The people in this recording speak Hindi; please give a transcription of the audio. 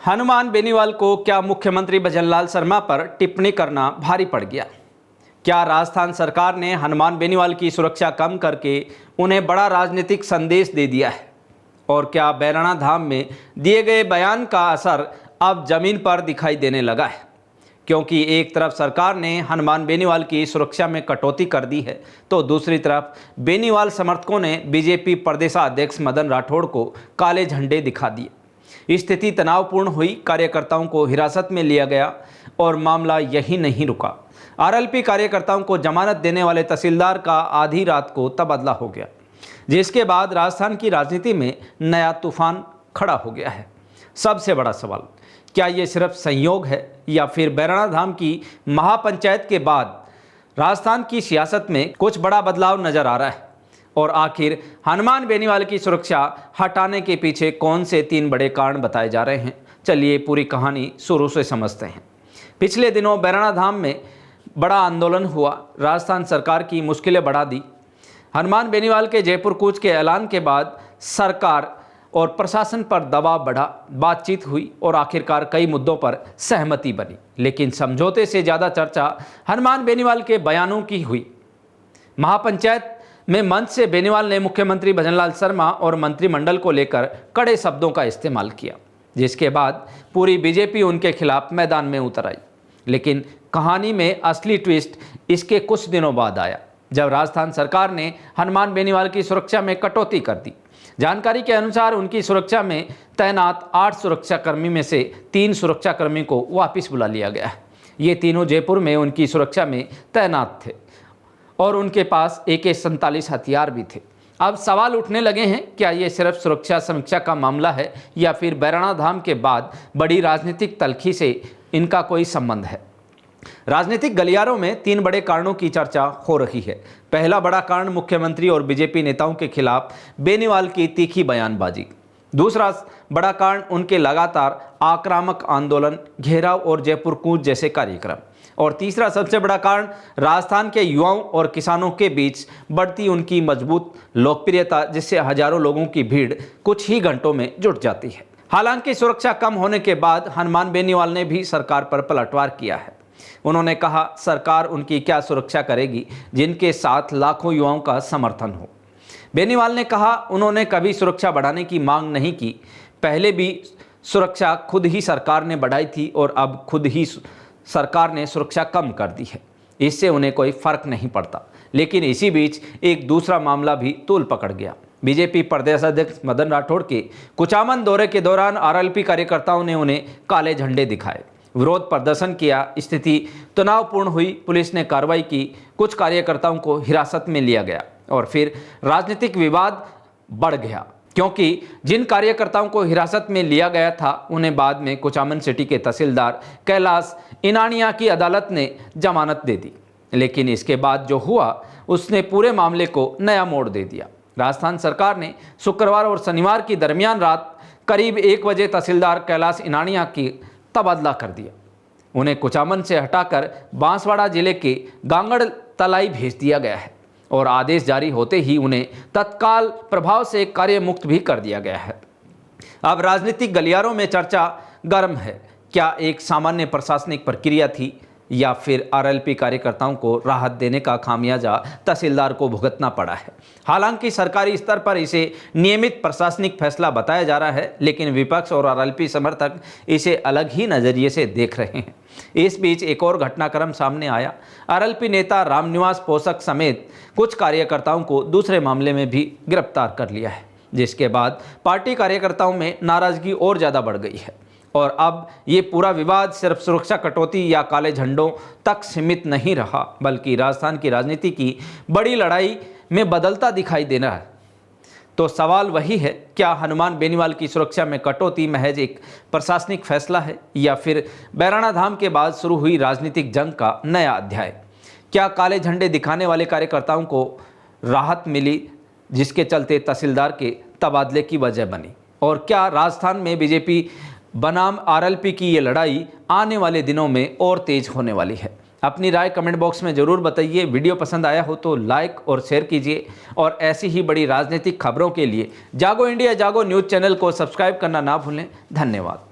हनुमान बेनीवाल को क्या मुख्यमंत्री भजनलाल शर्मा पर टिप्पणी करना भारी पड़ गया? क्या राजस्थान सरकार ने हनुमान बेनीवाल की सुरक्षा कम करके उन्हें बड़ा राजनीतिक संदेश दे दिया है? और क्या बैराणा धाम में दिए गए बयान का असर अब जमीन पर दिखाई देने लगा है? क्योंकि एक तरफ सरकार ने हनुमान बेनीवाल की सुरक्षा में कटौती कर दी है, तो दूसरी तरफ बेनीवाल समर्थकों ने बीजेपी प्रदेशाध्यक्ष मदन राठौड़ को काले झंडे दिखा दिए। स्थिति तनावपूर्ण हुई, कार्यकर्ताओं को हिरासत में लिया गया और मामला यही नहीं रुका। आरएलपी कार्यकर्ताओं को जमानत देने वाले तहसीलदार का आधी रात को तबादला हो गया, जिसके बाद राजस्थान की राजनीति में नया तूफान खड़ा हो गया है। सबसे बड़ा सवाल, क्या ये सिर्फ संयोग है या फिर बैराणा धाम की महापंचायत के बाद राजस्थान की सियासत में कुछ बड़ा बदलाव नजर आ रहा है? और आखिर हनुमान बेनीवाल की सुरक्षा हटाने के पीछे कौन से 3 बड़े कारण बताए जा रहे हैं? चलिए पूरी कहानी शुरू से समझते हैं। पिछले दिनों बैराणा धाम में बड़ा आंदोलन हुआ, राजस्थान सरकार की मुश्किलें बढ़ा दी। हनुमान बेनीवाल के जयपुर कूच के ऐलान के बाद सरकार और प्रशासन पर दबाव बढ़ा, बातचीत हुई और आखिरकार कई मुद्दों पर सहमति बनी। लेकिन समझौते से ज़्यादा चर्चा हनुमान बेनीवाल के बयानों की हुई। महापंचायत में मंच से बेनीवाल ने मुख्यमंत्री भजनलाल शर्मा और मंत्रिमंडल को लेकर कड़े शब्दों का इस्तेमाल किया, जिसके बाद पूरी बीजेपी उनके खिलाफ मैदान में उतर आई। लेकिन कहानी में असली ट्विस्ट इसके कुछ दिनों बाद आया, जब राजस्थान सरकार ने हनुमान बेनीवाल की सुरक्षा में कटौती कर दी। जानकारी के अनुसार उनकी सुरक्षा में तैनात 8 सुरक्षाकर्मी में से 3 सुरक्षाकर्मी को वापस बुला लिया गया है। ये तीनों जयपुर में उनकी सुरक्षा में तैनात थे और उनके पास AK-47 हथियार भी थे। अब सवाल उठने लगे हैं, क्या ये सिर्फ सुरक्षा समीक्षा का मामला है या फिर बैराणा धाम के बाद बड़ी राजनीतिक तल्खी से इनका कोई संबंध है? राजनीतिक गलियारों में 3 बड़े कारणों की चर्चा हो रही है। पहला बड़ा कारण मुख्यमंत्री और बीजेपी नेताओं के खिलाफ बेनीवाल की तीखी बयानबाजी। दूसरा बड़ा कारण उनके लगातार आक्रामक आंदोलन, घेराव और जयपुर कूच जैसे कार्यक्रम। और तीसरा सबसे बड़ा कारण राजस्थान के युवाओं और किसानों के बीच बढ़ती उनकी मजबूत लोकप्रियता, जिससे हजारों लोगों की भीड़ कुछ ही घंटों में जुट जाती है। हालांकि सुरक्षा कम होने के बाद हनुमान बेनीवाल ने भी सरकार पर पलटवार किया है। उन्होंने कहा, सरकार उनकी क्या सुरक्षा करेगी जिनके साथ लाखों युवाओं का समर्थन हो। बेनीवाल ने कहा, उन्होंने कभी सुरक्षा बढ़ाने की मांग नहीं की। पहले भी सुरक्षा खुद ही सरकार ने बढ़ाई थी और अब खुद ही सरकार ने सुरक्षा कम कर दी है। इससे उन्हें कोई फर्क नहीं पड़ता। लेकिन इसी बीच एक दूसरा मामला भी तूल पकड़ गया। बीजेपी प्रदेशाध्यक्ष मदन राठौड़ के कुचामन दौरे के दौरान आरएलपी कार्यकर्ताओं ने उन्हें काले झंडे दिखाए, विरोध प्रदर्शन किया। स्थिति तनावपूर्ण हुई, पुलिस ने कार्रवाई की, कुछ कार्यकर्ताओं को हिरासत में लिया गया और फिर राजनीतिक विवाद बढ़ गया, क्योंकि जिन कार्यकर्ताओं को हिरासत में लिया गया था उन्हें बाद में कुचामन सिटी के तहसीलदार कैलाश इनानिया की अदालत ने जमानत दे दी। लेकिन इसके बाद जो हुआ उसने पूरे मामले को नया मोड़ दे दिया। राजस्थान सरकार ने शुक्रवार और शनिवार की दरमियान रात करीब 1 बजे तहसीलदार कैलाश इनानिया की तबादला कर दिया। उन्हें कुचामन से हटाकर बांसवाड़ा जिले के गांगड़ तलाई भेज दिया गया है और आदेश जारी होते ही उन्हें तत्काल प्रभाव से कार्य मुक्त भी कर दिया गया है। अब राजनीतिक गलियारों में चर्चा गर्म है, क्या एक सामान्य प्रशासनिक प्रक्रिया थी या फिर आरएलपी कार्यकर्ताओं को राहत देने का खामियाजा तहसीलदार को भुगतना पड़ा है? हालांकि सरकारी स्तर पर इसे नियमित प्रशासनिक फैसला बताया जा रहा है, लेकिन विपक्ष और आरएलपी समर्थक इसे अलग ही नज़रिए से देख रहे हैं। इस बीच एक और घटनाक्रम सामने आया। आरएलपी नेता रामनिवास पोषक समेत कुछ कार्यकर्ताओं को दूसरे मामले में भी गिरफ्तार कर लिया है, जिसके बाद पार्टी कार्यकर्ताओं में नाराजगी और ज़्यादा बढ़ गई है। और अब ये पूरा विवाद सिर्फ सुरक्षा कटौती या काले झंडों तक सीमित नहीं रहा, बल्कि राजस्थान की राजनीति की बड़ी लड़ाई में बदलता दिखाई दे रहा है। तो सवाल वही है, क्या हनुमान बेनीवाल की सुरक्षा में कटौती महज एक प्रशासनिक फैसला है या फिर बैराणा धाम के बाद शुरू हुई राजनीतिक जंग का नया अध्याय? क्या काले झंडे दिखाने वाले कार्यकर्ताओं को राहत मिली, जिसके चलते तहसीलदार के तबादले की वजह बनी? और क्या राजस्थान में बीजेपी बनाम आरएलपी की ये लड़ाई आने वाले दिनों में और तेज होने वाली है? अपनी राय कमेंट बॉक्स में ज़रूर बताइए। वीडियो पसंद आया हो तो लाइक और शेयर कीजिए और ऐसी ही बड़ी राजनीतिक खबरों के लिए जागो इंडिया जागो न्यूज़ चैनल को सब्सक्राइब करना ना भूलें। धन्यवाद।